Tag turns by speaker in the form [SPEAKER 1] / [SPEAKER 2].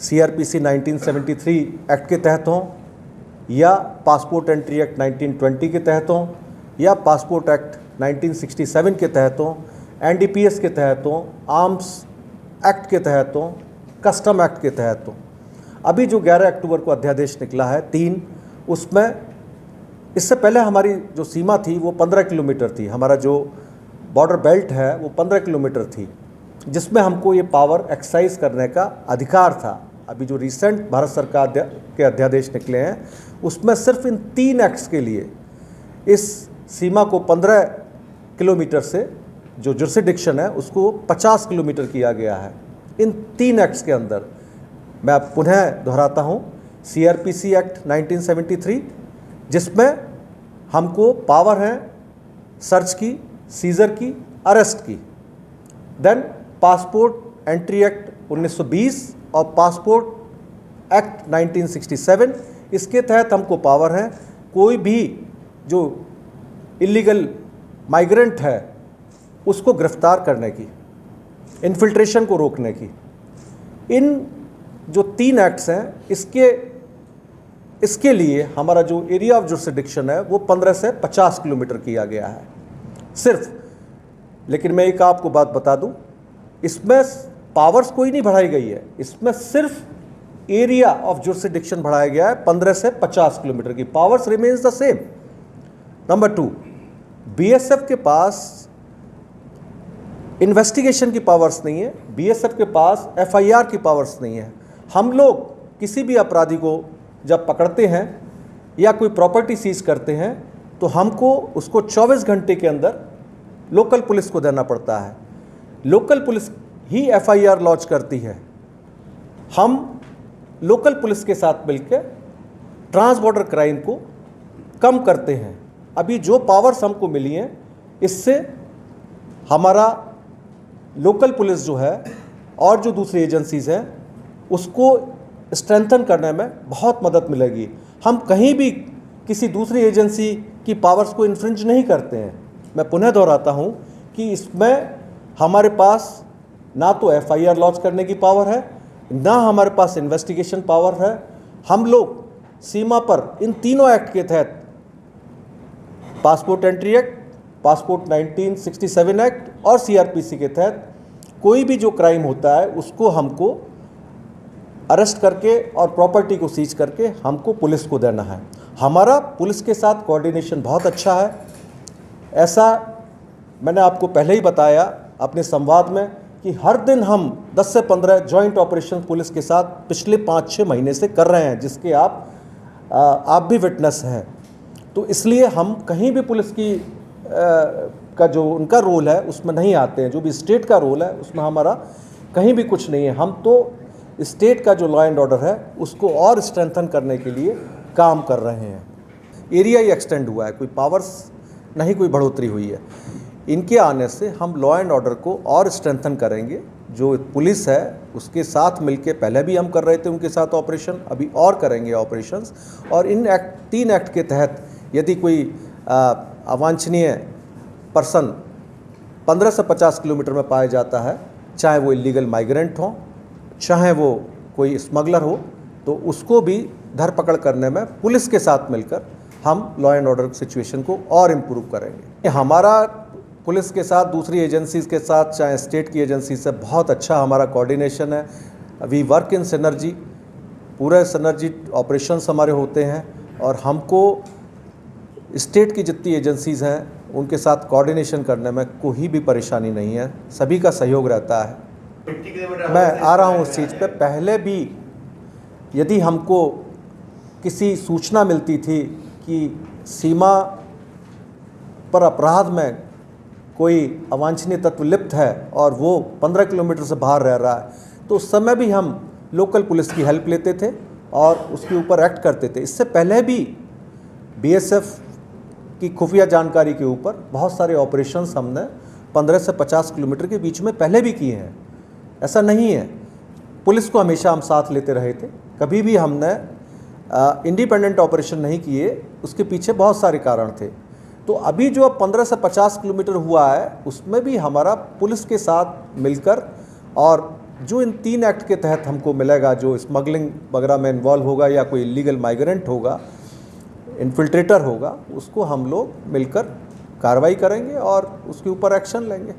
[SPEAKER 1] CRPC 1973 act के तहत हों या पासपोर्ट एंट्री एक्ट 1920 के तहत हों या पासपोर्ट एक्ट 1967 के तहत हों, NDPS के तहत हों, आर्म्स एक्ट के तहत हों, कस्टम एक्ट के तहत हों। अभी जो 11 अक्टूबर को अध्यादेश निकला है 3, उसमें इससे पहले हमारी जो सीमा थी वो 15 किलोमीटर थी। हमारा जो बॉर्डर बेल्ट है वो 15 किलोमीटर थी, जिसमें हमको ये पावर एक्सरसाइज करने का अधिकार था। अभी जो रिसेंट भारत सरकार के अध्यादेश निकले हैं उसमें सिर्फ इन 3 एक्ट्स के लिए इस सीमा को 15 किलोमीटर से जो जुरिसडिक्शन है उसको 50 किलोमीटर किया गया है इन 3 एक्ट्स के अंदर। मैं पुनः दोहराता हूँ, CRPC एक्ट 1973 जिसमें हमको पावर है सर्च की, सीजर की, अरेस्ट की। देन पासपोर्ट एंट्री एक्ट 1920 और पासपोर्ट एक्ट 1967, इसके तहत हमको पावर है कोई भी जो इलीगल माइग्रेंट है उसको गिरफ्तार करने की, इन्फिल्ट्रेशन को रोकने की। इन जो 3 एक्ट्स हैं इसके लिए हमारा जो एरिया ऑफ जुरिसडिक्शन है वो 15 से 50 किलोमीटर किया गया है सिर्फ। लेकिन मैं एक आपको बात बता दूं, इसमें पावर्स कोई नहीं बढ़ाई गई है, इसमें सिर्फ एरिया ऑफ जुरिसडिक्शन बढ़ाया गया है 15 से 50 किलोमीटर की। Powers remains the same. Number 2, BSF के पास इन्वेस्टिगेशन की पावर्स नहीं है, BSF के पास FIR की पावर्स नहीं है। हम लोग किसी भी अपराधी को जब पकड़ते हैं या कोई प्रॉपर्टी सीज करते हैं तो हमको उसको 24 घंटे के अंदर लोकल पुलिस को देना पड़ता है। लोकल पुलिस ही FIR लॉन्च करती है। हम लोकल पुलिस के साथ मिलकर ट्रांस बॉर्डर क्राइम को कम करते हैं। अभी जो पावर्स हमको मिली हैं इससे हमारा लोकल पुलिस जो है और जो दूसरी एजेंसीज़ हैं उसको स्ट्रेंथन करने में बहुत मदद मिलेगी। हम कहीं भी किसी दूसरी एजेंसी की पावर्स को इन्फ्रिंज नहीं करते हैं। मैं पुनः दोहराता हूँ कि इसमें हमारे पास ना तो FIR लॉन्च करने की पावर है, ना हमारे पास इन्वेस्टिगेशन पावर है। हम लोग सीमा पर इन तीनों एक्ट के तहत, passport entry act, passport 1967 act और CRPC के तहत कोई भी जो क्राइम होता है उसको हमको अरेस्ट करके और प्रॉपर्टी को सीज करके हमको पुलिस को देना है। हमारा पुलिस के साथ कोऑर्डिनेशन बहुत अच्छा है। ऐसा मैंने आपको पहले ही बताया अपने संवाद में कि हर दिन हम 10 से 15 जॉइंट ऑपरेशन पुलिस के साथ पिछले 5-6 महीने से कर रहे हैं, जिसके आप भी विटनेस हैं। तो इसलिए हम कहीं भी पुलिस की का जो उनका रोल है उसमें नहीं आते हैं। जो भी स्टेट का रोल है उसमें हमारा कहीं भी कुछ नहीं है। हम तो स्टेट का जो लॉ एंड ऑर्डर है उसको और स्ट्रेंथन करने के लिए काम कर रहे हैं। एरिया ही एक्सटेंड हुआ है, कोई पावर्स नहीं, कोई बढ़ोतरी हुई है। इनके आने से हम लॉ एंड ऑर्डर को और स्ट्रेंथन करेंगे। जो पुलिस है उसके साथ मिलके पहले भी हम कर रहे थे उनके साथ ऑपरेशन, अभी और करेंगे ऑपरेशंस। और इन 3 एक्ट के तहत यदि कोई अवांछनीय पर्सन 15 से 50 किलोमीटर में पाया जाता है, चाहे वो इलीगल माइग्रेंट हो, चाहे वो कोई स्मगलर हो, तो उसको भी धरपकड़ करने में पुलिस के साथ मिलकर हम लॉ एंड ऑर्डर सिचुएशन को और इम्प्रूव करेंगे। हमारा पुलिस के साथ दूसरी एजेंसीज़ के साथ, चाहे स्टेट की एजेंसी से, बहुत अच्छा हमारा कोऑर्डिनेशन है। वी वर्क इन सिनर्जी, पूरे सिनर्जी ऑपरेशंस हमारे होते हैं और हमको स्टेट की जितनी एजेंसीज़ हैं उनके साथ कोऑर्डिनेशन करने में कोई भी परेशानी नहीं है, सभी का सहयोग रहता है। मैं आ रहा हूँ उस चीज़ पे। पहले भी यदि हमको किसी सूचना मिलती थी कि सीमा पर अपराध में कोई अवांछनीय तत्व लिप्त है और वो 15 किलोमीटर से बाहर रह रहा है, तो उस समय भी हम लोकल पुलिस की हेल्प लेते थे और उसके ऊपर एक्ट करते थे। इससे पहले भी BSF की खुफिया जानकारी के ऊपर बहुत सारे ऑपरेशंस हमने 15 से 50 किलोमीटर के बीच में पहले भी किए हैं। ऐसा नहीं है, पुलिस को हमेशा हम साथ लेते रहे थे। कभी भी हमने इंडिपेंडेंट ऑपरेशन नहीं किए, उसके पीछे बहुत सारे कारण थे। तो अभी जो अब 15 से 50 किलोमीटर हुआ है उसमें भी हमारा पुलिस के साथ मिलकर और जो इन 3 एक्ट के तहत हमको मिलेगा, जो स्मगलिंग वगैरह में इन्वॉल्व होगा या कोई इलीगल माइग्रेंट होगा, इन्फिल्ट्रेटर होगा, उसको हम लोग मिलकर कार्रवाई करेंगे और उसके ऊपर एक्शन लेंगे।